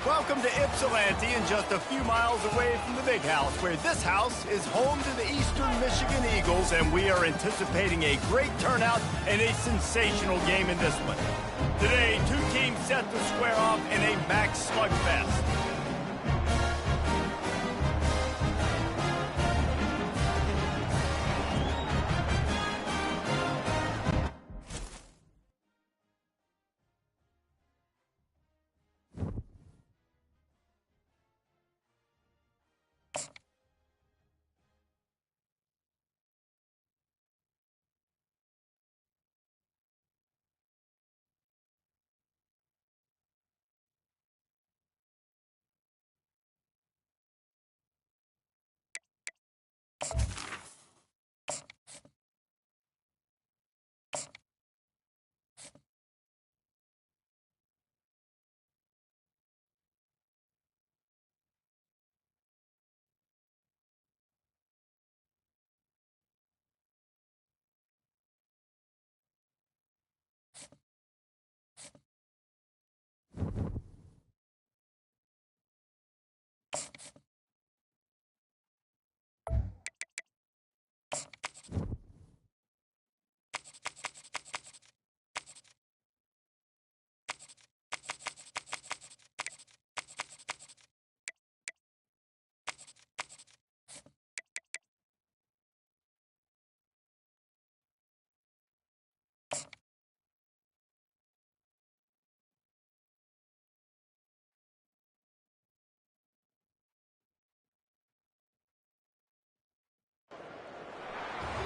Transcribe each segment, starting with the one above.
Welcome to Ypsilanti, and just a few miles away from the big house, where this house is home to the Eastern Michigan Eagles, and we are anticipating a great turnout and a sensational game in this one. Today, two teams set to square off in a max slugfest.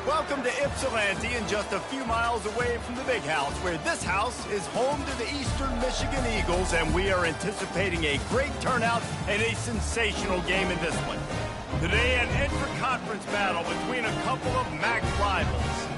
Welcome to Ypsilanti, and just a few miles away from the big house, where this house is home to the Eastern Michigan Eagles, and we are anticipating a great turnout and a sensational game in this one. Today, an intra-conference battle between a couple of MAC rivals.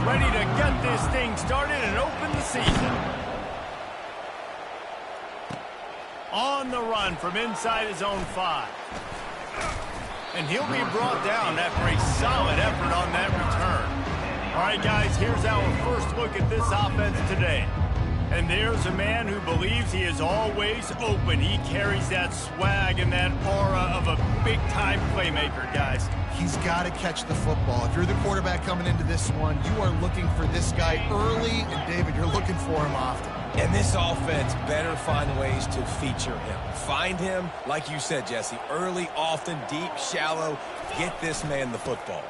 Ready to get this thing started and open the season. On the run from inside his own 5. And he'll be brought down after a solid effort on that return. All right, guys, here's our first look at this offense today. And there's a man who believes he is always open. He carries that swag and that aura of a big-time playmaker, guys. He's got to catch the football. If you're the quarterback coming into this one, you are looking for this guy early, and David, you're looking for him often. And this offense better find ways to feature him. Find him, like you said, Jesse, early, often, deep, shallow. Get this man the football.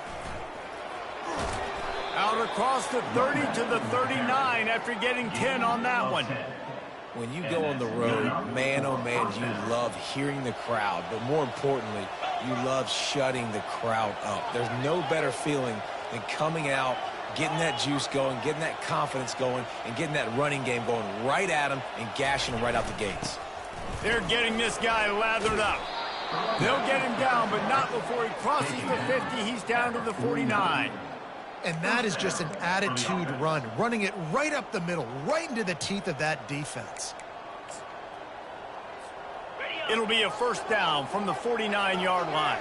Out across the 30 to the 39 after getting 10 on that one. When you go on the road, man, oh man, you love hearing the crowd. But more importantly, you love shutting the crowd up. There's no better feeling than coming out, getting that juice going, getting that confidence going, and getting that running game going right at him and gashing him right out the gates. They're getting this guy lathered up. They'll get him down, but not before he crosses the 50. He's down to the 49. And that is just an attitude run, running it right up the middle, right into the teeth of that defense. It'll be a first down from the 49-yard line.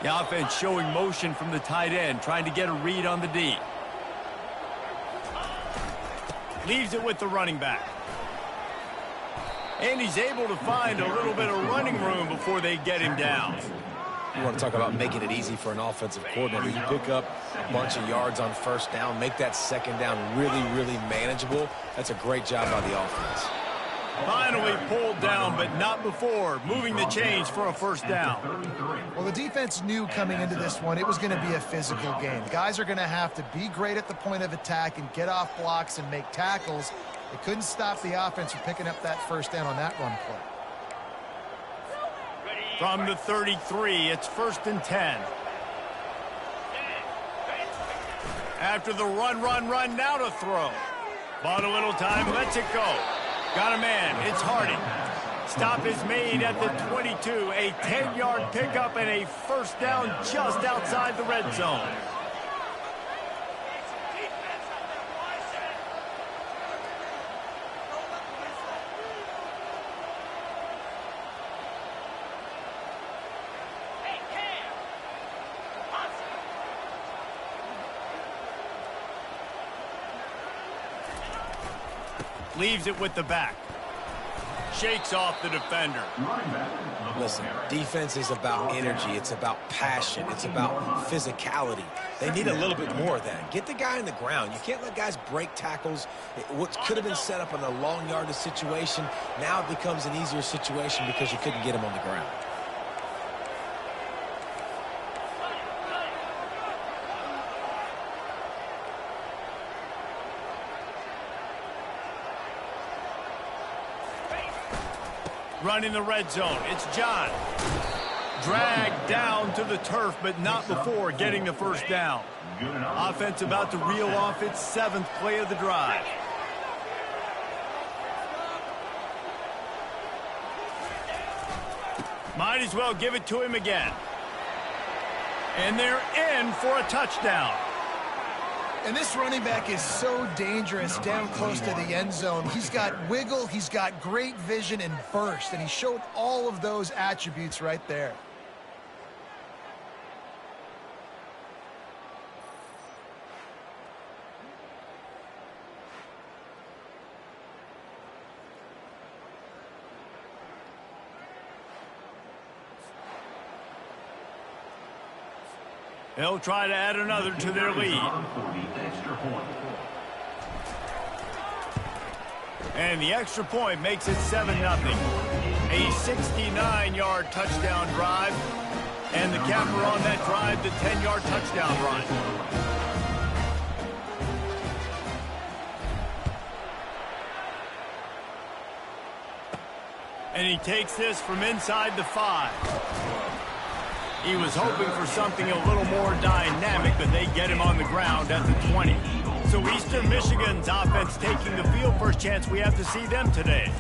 The offense showing motion from the tight end, trying to get a read on the D. Leaves it with the running back. And he's able to find a little bit of running room before they get him down. You want to talk about making it easy for an offensive coordinator. You pick up a bunch of yards on first down, make that second down really, really manageable. That's a great job by the offense. Finally pulled down, but not before moving the chains for a first down. Well, the defense knew coming into this one it was going to be a physical game. Guys are going to have to be great at the point of attack and get off blocks and make tackles. They couldn't stop the offense from picking up that first down on that run play. From the 33, it's 1st and 10. After the run, now to throw. Bought a little time, lets it go. Got a man, it's Hardy. Stop is made at the 22. A 10-yard pickup and a first down just outside the red zone. Leaves it with the back. Shakes off the defender. Listen, defense is about energy. It's about passion. It's about physicality. They need a little bit more of that. Get the guy on the ground. You can't let guys break tackles. What could have been set up in a long yardage situation, now it becomes an easier situation because you couldn't get him on the ground. Running the red zone, it's John. Dragged down to the turf, but not before getting the first down. Offense about to reel off its 7th play of the drive. Might as well give it to him again. And they're in for a touchdown. And this running back is so dangerous down close to the end zone. He's got wiggle, he's got great vision and burst, and he showed all of those attributes right there. They'll try to add another to their lead. And the extra point makes it 7-0. A 69-yard touchdown drive. And the capper on that drive, the 10-yard touchdown run. And he takes this from inside the 5. He was hoping for something a little more dynamic, but they get him on the ground at the 20. So Eastern Michigan's offense taking the field. First chance we have to see them today.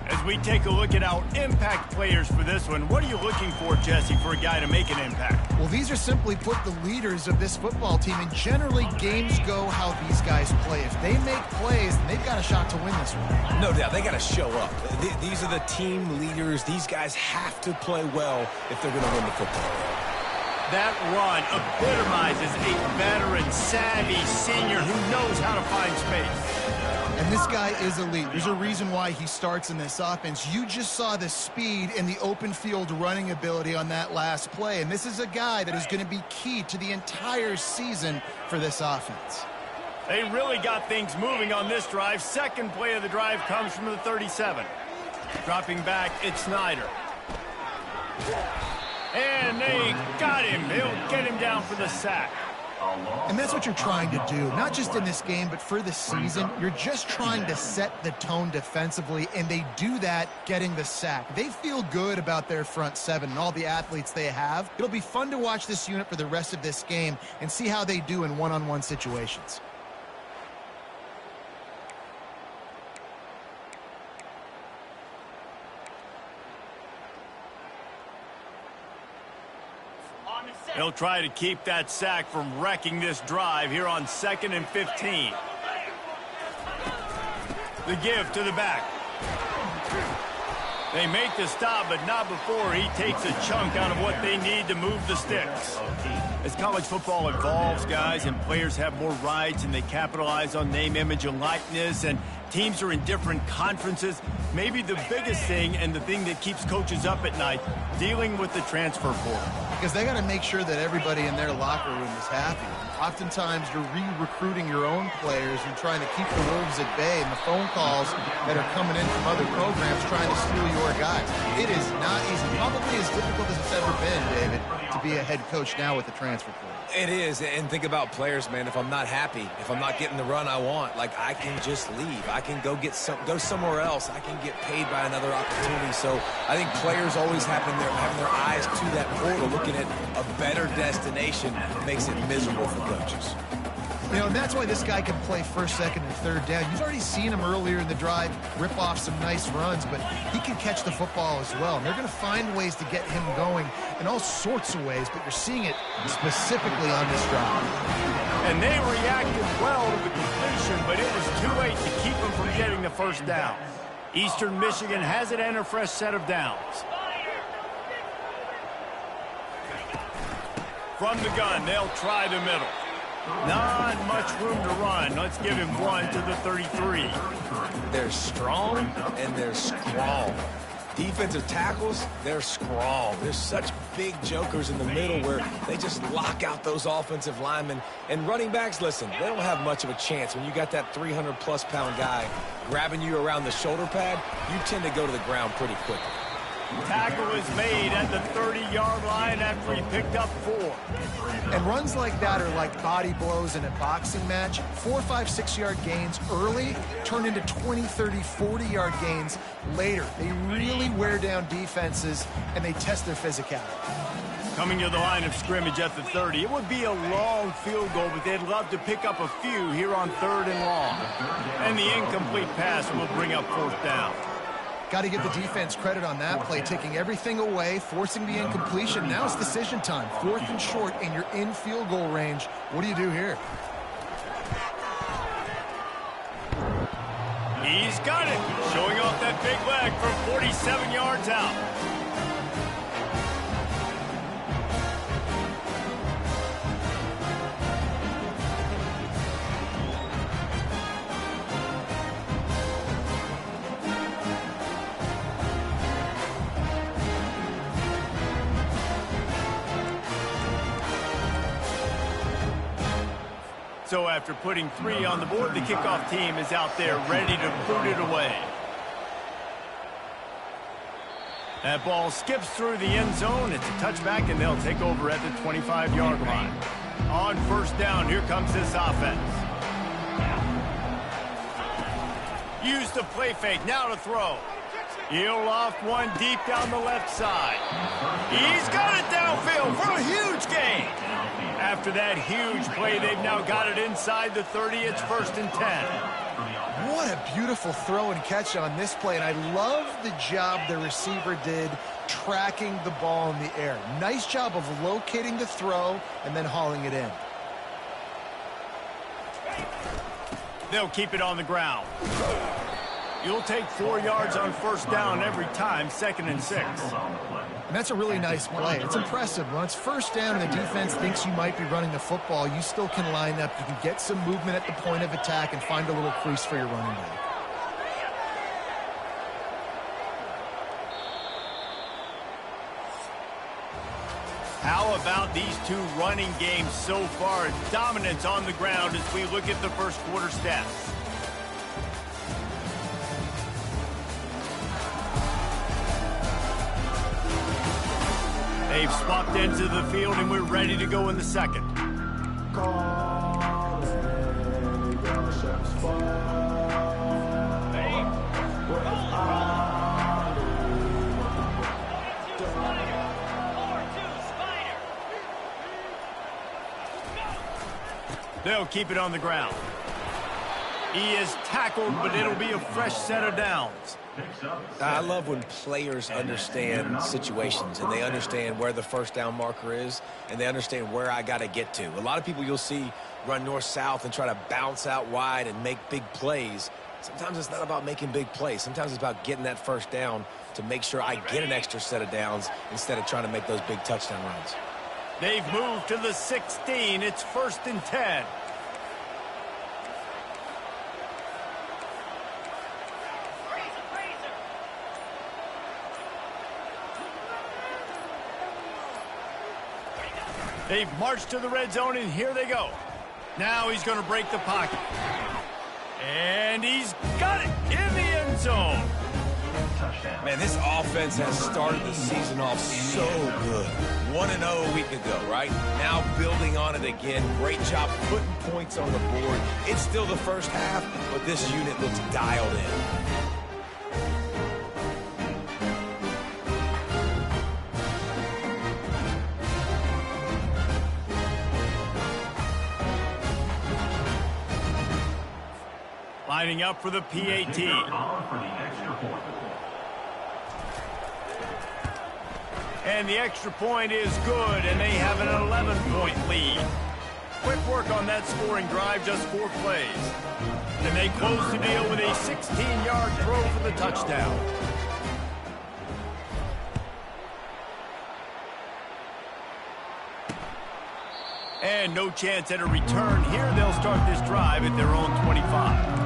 As we take a look at our impact players for this one, what are you looking for, Jesse, for a guy to make an impact? Well, these are simply put the leaders of this football team, and generally games go how these guys play. If they make plays, then they've got a shot to win this one. No doubt, they got to show up. These are the team leaders. These guys have to play well if they're going to win the football game. That run epitomizes a veteran, savvy senior who knows how to find space. And this guy is elite. There's a reason why he starts in this offense. You just saw the speed and the open field running ability on that last play. And this is a guy that is going to be key to the entire season for this offense. They really got things moving on this drive. Second play of the drive comes from the 37. Dropping back, it's Snyder. And they got him. They'll get him down for the sack. And that's what you're trying to do, not just in this game, but for the season. You're just trying to set the tone defensively, and they do that getting the sack. They feel good about their front seven and all the athletes they have. It'll be fun to watch this unit for the rest of this game and see how they do in one-on-one situations. They'll try to keep that sack from wrecking this drive here on 2nd and 15. The give to the back. They make the stop, but not before he takes a chunk out of what they need to move the sticks. As college football evolves, guys, and players have more rights and they capitalize on name, image, and likeness, and teams are in different conferences, maybe the biggest thing and the thing that keeps coaches up at night, dealing with the transfer portal. Because they got to make sure that everybody in their locker room is happy. Oftentimes, you're re-recruiting your own players and trying to keep the wolves at bay, and the phone calls that are coming in from other programs trying to steal your guys. It is not easy. Probably as difficult as it's ever been, David, to be a head coach now with the transfer portal. It is, and think about players, man. If I'm not happy, if I'm not getting the run I want, like, I can just leave. I can go somewhere else. I can get paid by another opportunity. So I think players always having their eyes to that portal, looking at a better destination, makes it miserable for coaches. You know, and that's why this guy can play first, second, and third down. You've already seen him earlier in the drive rip off some nice runs, but he can catch the football as well. And they're going to find ways to get him going in all sorts of ways, but you're seeing it specifically on this drive. And they reacted well to the completion, but it was too late to keep them from getting the first down. Eastern Michigan has it and a fresh set of downs. From the gun, they'll try the middle. Not much room to run. Let's give him one to the 33. They're strong and they're scrawl. Defensive tackles, they're scrawl. There's such big jokers in the middle where they just lock out those offensive linemen. And running backs, listen, they don't have much of a chance. When you got that 300-plus pound guy grabbing you around the shoulder pad, you tend to go to the ground pretty quickly. Tackle is made at the 30-yard line after he picked up 4. And runs like that are like body blows in a boxing match. 4, 5, 6-yard gains early turn into 20, 30, 40-yard gains later. They really wear down defenses, and they test their physicality. Coming to the line of scrimmage at the 30. It would be a long field goal, but they'd love to pick up a few here on 3rd and long. And the incomplete pass will bring up 4th down. Got to give the defense credit on that play, taking everything away, forcing the incompletion. Now it's decision time. 4th and short, and you're in field goal range. What do you do here? He's got it. Showing off that big leg from 47 yards out. So after putting 3 on the board, the kickoff team is out there ready to boot it away. That ball skips through the end zone. It's a touchback, and they'll take over at the 25-yard line. On 1st down, here comes this offense. Use the play fake. Now to throw. He'll loft one deep down the left side. He's got it downfield for a huge gain. After that huge play, they've now got it inside the 30. It's 1st and 10. What a beautiful throw and catch on this play, and I love the job the receiver did tracking the ball in the air. Nice job of locating the throw and then hauling it in. They'll keep it on the ground. You'll take 4 yards on 1st down every time, 2nd and 6. And that's a really nice play. It's impressive. When it's 1st down and the defense thinks you might be running the football, you still can line up. You can get some movement at the point of attack and find a little crease for your running back. How about these 2 running games so far? Dominance on the ground as we look at the first quarter stats. They've swapped into the field, and we're ready to go in the second. They'll keep it on the ground. He is tackled, but it'll be a fresh set of downs. I love when players understand situations and they understand where the 1st down marker is and they understand where I got to get to. A lot of people you'll see run north-south and try to bounce out wide and make big plays. Sometimes it's not about making big plays. Sometimes it's about getting that 1st down to make sure I get an extra set of downs instead of trying to make those big touchdown runs. They've moved to the 16. It's 1st and 10. They've marched to the red zone, and here they go. Now he's going to break the pocket. And he's got it in the end zone. Man, this offense has started the season off so good. 1-0 a week ago, right? Now building on it again. Great job putting points on the board. It's still the first half, but this unit looks dialed in. Lining up for the PAT. And the extra point is good, and they have an 11-point lead. Quick work on that scoring drive, just 4 plays. And they close the deal with a 16-yard throw for the touchdown. And no chance at a return here. They'll start this drive at their own 25.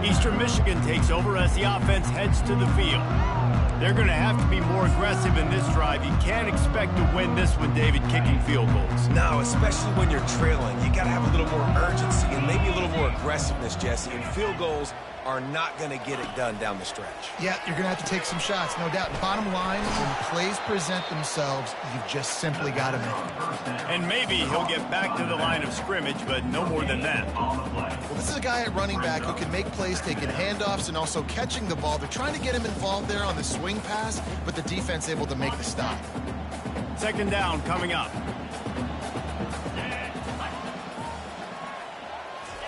Eastern Michigan takes over as the offense heads to the field. They're going to have to be more aggressive in this drive. You can't expect to win this one, David, kicking field goals. No, especially when you're trailing. You got to have a little more urgency and maybe a little more aggressiveness, Jesse. And field goals are not going to get it done down the stretch. Yeah, you're going to have to take some shots, no doubt. Bottom line, when plays present themselves, you've just simply got to make them. And maybe he'll get back to the line of scrimmage, but no more than that. Well, this is a guy at running back who can make plays taking handoffs and also catching the ball. They're trying to get him involved there on the swing pass, but the defense able to make the stop. Second down coming up.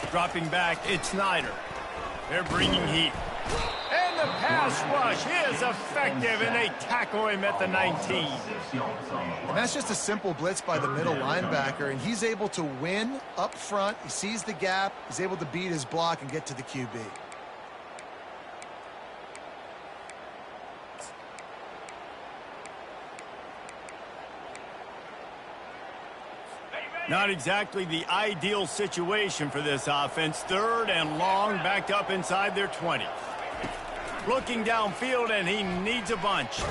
Dropping back, it's Snyder. They're bringing heat. And the pass rush is effective, and they tackle him at the 19. And that's just a simple blitz by the middle linebacker, and he's able to win up front. He sees the gap. He's able to beat his block and get to the QB. Not exactly the ideal situation for this offense. Third and long, backed up inside their 20. Looking downfield, and he needs a bunch.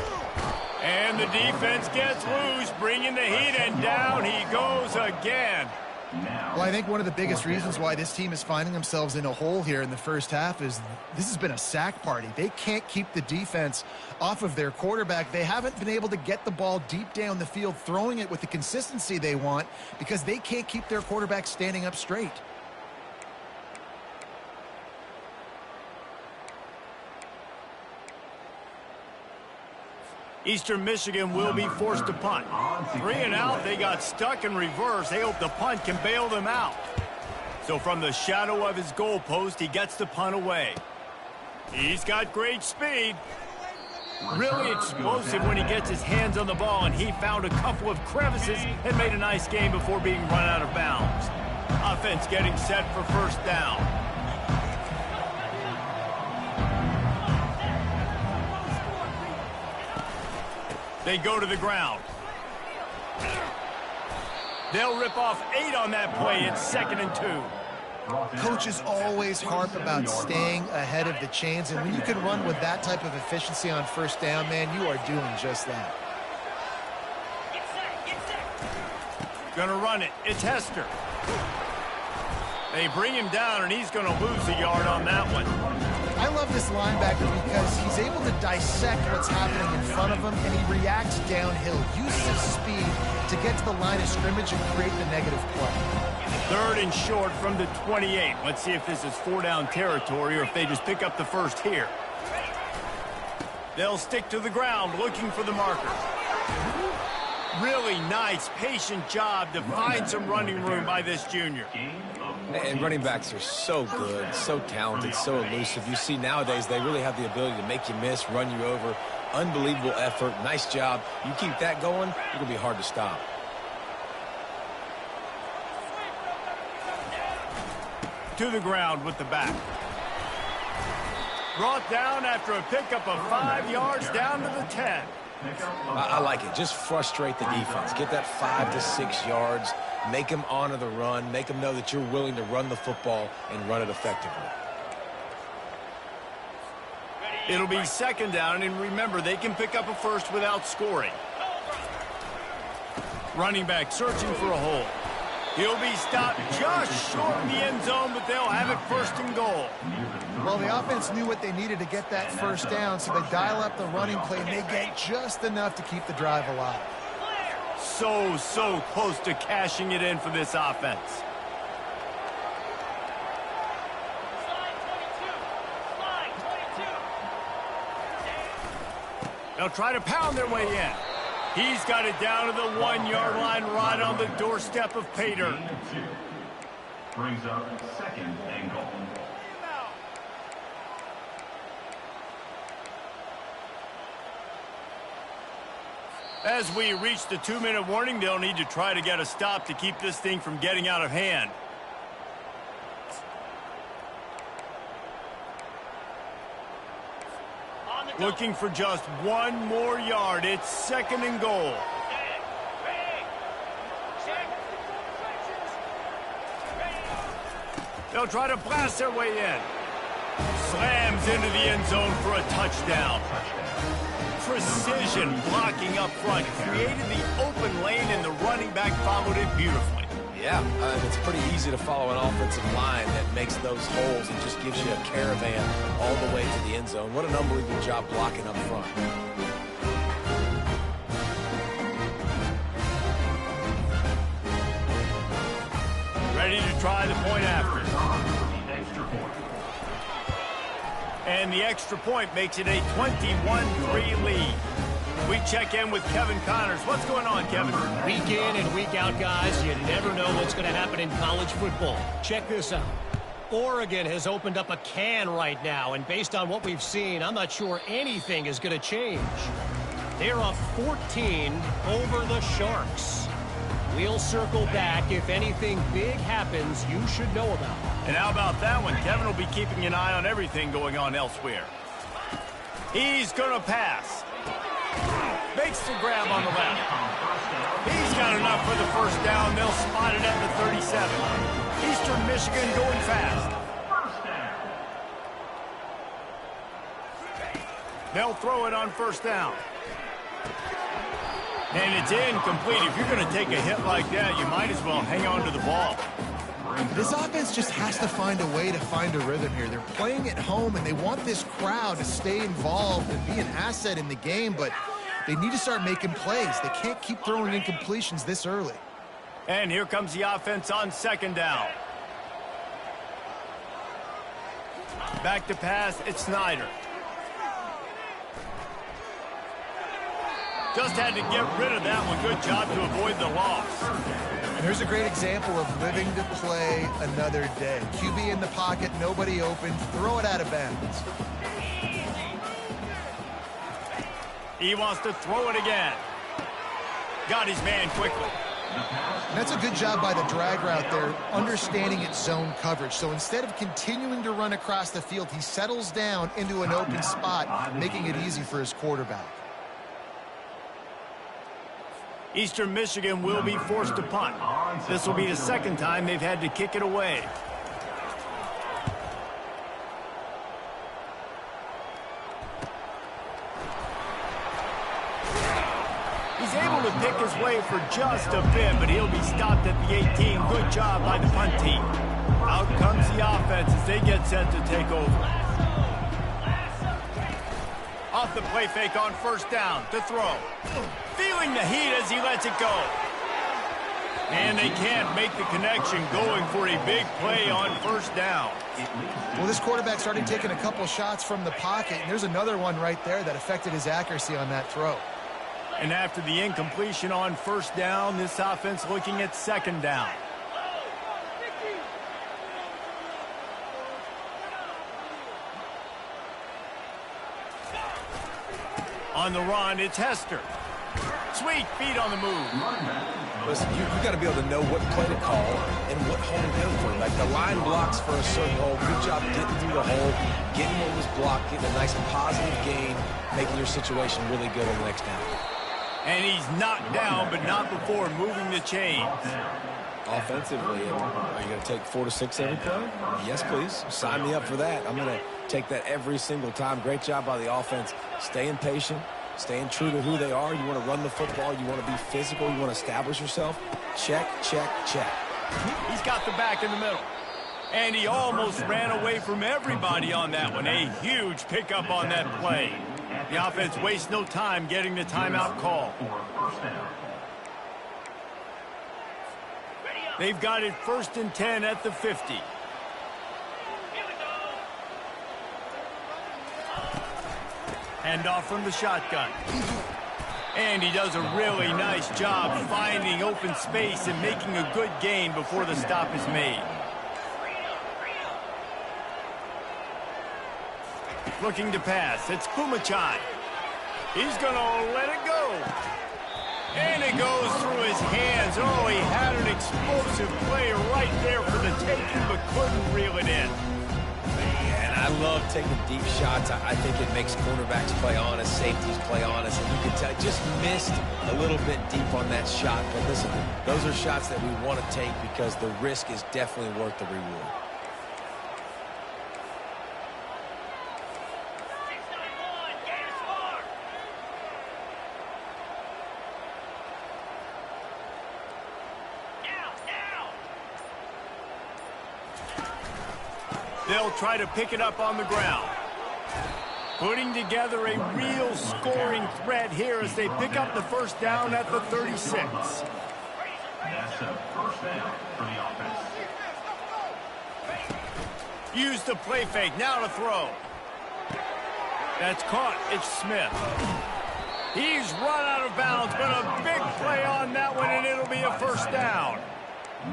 And the defense gets loose, bringing the heat, and down he goes again. Well, I think one of the biggest reasons why this team is finding themselves in a hole here in the first half is this has been a sack party. They can't keep the defense off of their quarterback. They haven't been able to get the ball deep down the field, throwing it with the consistency they want because they can't keep their quarterback standing up straight. Eastern Michigan will be forced to punt. 3 and out, they got stuck in reverse. They hope the punt can bail them out. So from the shadow of his goalpost, he gets the punt away. He's got great speed. Really explosive when he gets his hands on the ball, and he found a couple of crevices and made a nice game before being run out of bounds. Offense getting set for first down. They go to the ground. They'll rip off 8 on that play. It's 2nd and 2. Coaches always harp about staying ahead of the chains, and when you can run with that type of efficiency on first down, man, you are doing just that. Gonna run it. It's Hester. They bring him down, and he's gonna lose a yard on that one. I love this linebacker because he's able to dissect what's happening in front of him, and he reacts downhill, uses his speed to get to the line of scrimmage and create the negative play. 3rd and short from the 28. Let's see if this is 4-down territory or if they just pick up the first here. They'll stick to the ground looking for the marker. Really nice, patient job to find some running room by this junior. And running backs are so good, so talented, so elusive. You see nowadays they really have the ability to make you miss, run you over. Unbelievable effort. Nice job. You keep that going, it'll be hard to stop. To the ground with the back. Brought down after a pickup of 5 yards down to the 10. I like it. Just frustrate the defense. Get that 5 to 6 yards. Make them honor the run. Make them know that you're willing to run the football and run it effectively. It'll be 2nd down, and remember, they can pick up a first without scoring. Running back searching for a hole. He'll be stopped just short in the end zone, but they'll have it 1st and goal. Well, the offense knew what they needed to get that first down, so they dial up the running play, and they get just enough to keep the drive alive. So close to cashing it in for this offense. They'll try to pound their way in. He's got it down to the 1-yard line right on the doorstep of Pater. Brings up 2nd and goal. As we reach the 2-minute warning, they'll need to try to get a stop to keep this thing from getting out of hand. Looking for just one more yard. It's 2nd and goal. They'll try to blast their way in. Slams into the end zone for a touchdown. Precision blocking up front. Created the open lane, and the running back followed it beautifully. Yeah, it's pretty easy to follow an offensive line that makes those holes and just gives you a caravan all the way to the end zone. What an unbelievable job blocking up front. Ready to try the point after. And the extra point makes it a 21-3 lead. We check in with Kevin Connors. What's going on, Kevin? Week in and week out, guys, you never know what's going to happen in college football. Check this out. Oregon has opened up a can right now, and based on what we've seen, I'm not sure anything is going to change. They're up 14 over the Sharks. We'll circle back. If anything big happens, you should know about it. And how about that one? Kevin will be keeping an eye on everything going on elsewhere. He's going to pass. Makes the grab on the left. He's got enough for the first down. They'll spot it at the 37. Eastern Michigan going fast. They'll throw it on first down. And it's incomplete. If you're going to take a hit like that, you might as well hang on to the ball. This offense just has to find a way to find a rhythm here. They're playing at home, and they want this crowd to stay involved and be an asset in the game, but they need to start making plays. They can't keep throwing incompletions this early. And here comes the offense on 2nd down. Back to pass, it's Snyder. Just had to get rid of that one. Good job to avoid the loss. And here's a great example of living to play another day. QB in the pocket, nobody open, throw it out of bounds. He wants to throw it again. Got his man quickly. And that's a good job by the drag route there, understanding its zone coverage. So instead of continuing to run across the field, he settles down into an open spot, making it easy for his quarterback. Eastern Michigan will be forced to punt. This will be the 2nd time they've had to kick it away. He's able to pick his way for just a bit, but he'll be stopped at the 18. Good job by the punt team. Out comes the offense as they get set to take over. Off the play fake on first down to throw. Feeling the heat as he lets it go. And they can't make the connection, going for a big play on first down. Well, this quarterback started taking a couple shots from the pocket, and there's another one right there that affected his accuracy on that throw. And after the incompletion on first down, this offense looking at 2nd down. On the run, it's Hester. Sweet feet on the move. Listen, you got to be able to know what play to call and what hole to go for. Like the line blocks for a certain hole. Good job getting through the hole, getting what was blocked, getting a nice positive gain, making your situation really good on the next down. And he's knocked down, but not before moving the chains. Offensively, are you going to take 4 to 6 every play? Yes, please. Sign me up for that. I'm going to take that every single time. Great job by the offense. Staying patient, staying true to who they are. You want to run the football. You want to be physical. You want to establish yourself. Check, check, check. He's got the back in the middle. And he almost ran away from everybody on that one. A huge pickup on that play. The offense wastes no time getting the timeout call. They've got it 1st and 10 at the 50. Handoff from the shotgun. And he does a really nice job finding open space and making a good gain before the stop is made. Looking to pass. It's Pumachan. He's going to let it go. And it goes through his hands. Oh, he had an explosive play right there for the taking, but couldn't reel it in. And I love taking deep shots. I think it makes cornerbacks play honest, safeties play honest, and you can tell just missed a little bit deep on that shot. But listen, those are shots that we want to take because the risk is definitely worth the reward. They'll try to pick it up on the ground. Putting together a real scoring threat here as they pick up the first down at the 36. That's a first down for the offense. Use the play fake. Now to throw. That's caught. It's Smith. He's run out of bounds, but a big play on that one, and it'll be a first down.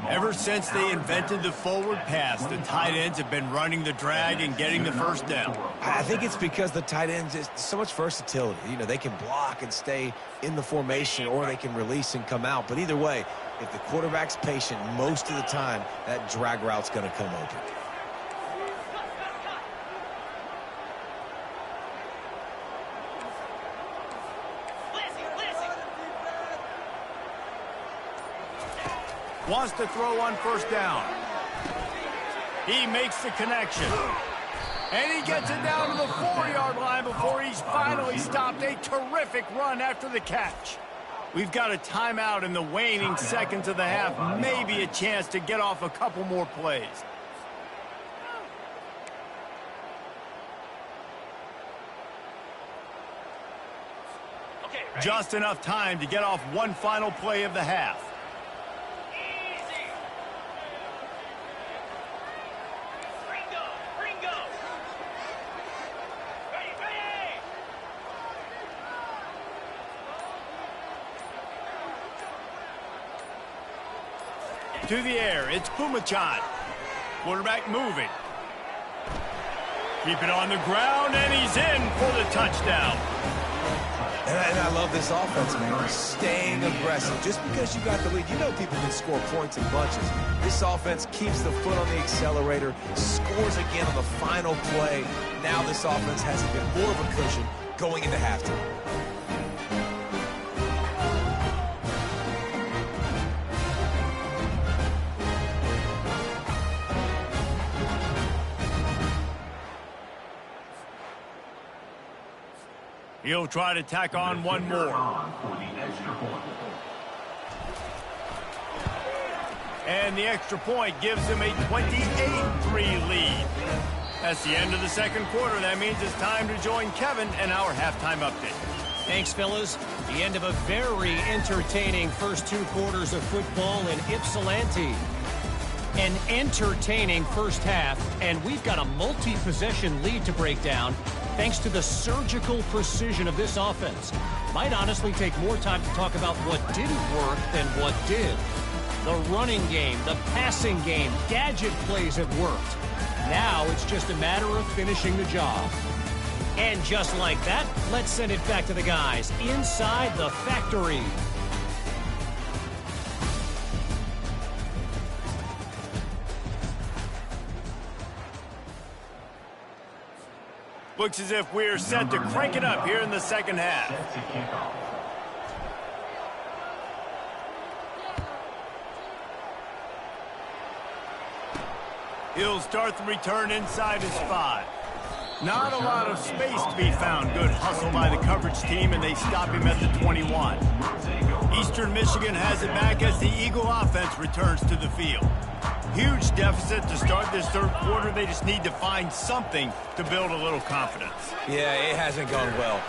Ever since they invented the forward pass, the tight ends have been running the drag and getting the first down. I think it's because the tight ends is so much versatility. You know, they can block and stay in the formation, or they can release and come out. But either way, if the quarterback's patient, most of the time, that drag route's going to come open. Wants to throw on first down. He makes the connection. And he gets it down to the 4-yard line before he's finally stopped. A terrific run after the catch. We've got a timeout in the waning seconds of the half. Maybe a chance to get off a couple more plays. Just enough time to get off one final play of the half. To the air, it's Pumachan. Quarterback moving. Keep it on the ground, and he's in for the touchdown. And I love this offense, man. Staying aggressive. Just because you got the lead, you know people can score points in bunches. This offense keeps the foot on the accelerator, scores again on the final play. Now this offense has even more of a cushion going into halftime. He'll try to tack on one more. And the extra point gives him a 28-3 lead. That's the end of the second quarter. That means it's time to join Kevin and our halftime update. Thanks, fellas. The end of a very entertaining first 2 quarters of football in Ypsilanti. An entertaining first half, and we've got a multi-possession lead to break down thanks to the surgical precision of this offense. Might honestly take more time to talk about what didn't work than what did. The running game, the passing game, gadget plays have worked. Now it's just a matter of finishing the job. And just like that, let's send it back to the guys inside the factory. Looks as if we're set to crank it up here in the second half. He'll start the return inside his 5. Not a lot of space to be found. Good hustle by the coverage team, and they stop him at the 21. Eastern Michigan has it back as the Eagle offense returns to the field. Huge deficit to start this third quarter. They just need to find something to build a little confidence. Yeah, it hasn't gone well.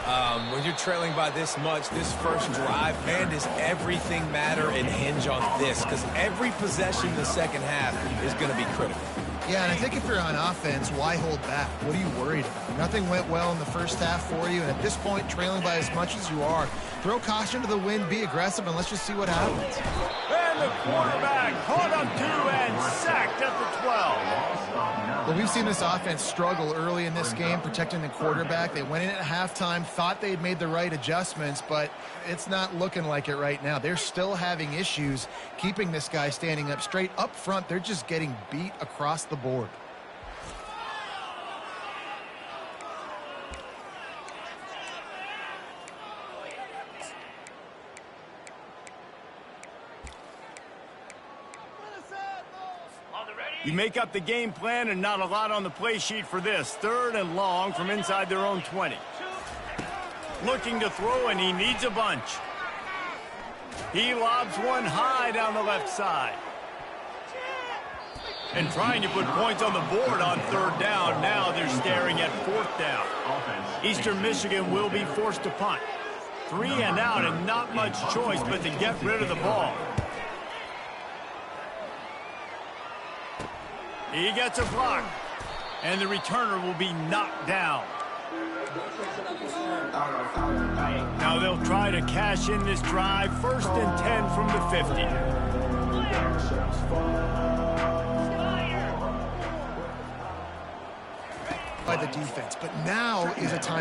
When you're trailing by this much, this first drive, man, does everything matter and hinge on this? Because every possession in the second half is going to be critical. Yeah, and I think if you're on offense, why hold back? What are you worried about? Nothing went well in the first half for you, and at this point, trailing by as much as you are, throw caution to the wind, be aggressive, and let's just see what happens. And the quarterback caught up to and sacked at the 12. Well, we've seen this offense struggle early in this game, protecting the quarterback. They went in at halftime, thought they'd made the right adjustments, but it's not looking like it right now. They're still having issues keeping this guy standing up straight. Up front, they're just getting beat across the board. You make up the game plan and not a lot on the play sheet for this. 3rd and long from inside their own 20. Looking to throw, and he needs a bunch. He lobs one high down the left side. And trying to put points on the board on 3rd down. Now they're staring at 4th down. Eastern Michigan will be forced to punt. 3 and out, and not much choice but to get rid of the ball. He gets a block, and the returner will be knocked down. Now they'll try to cash in this drive. 1st and 10 from the 50. By the defense, but now is a time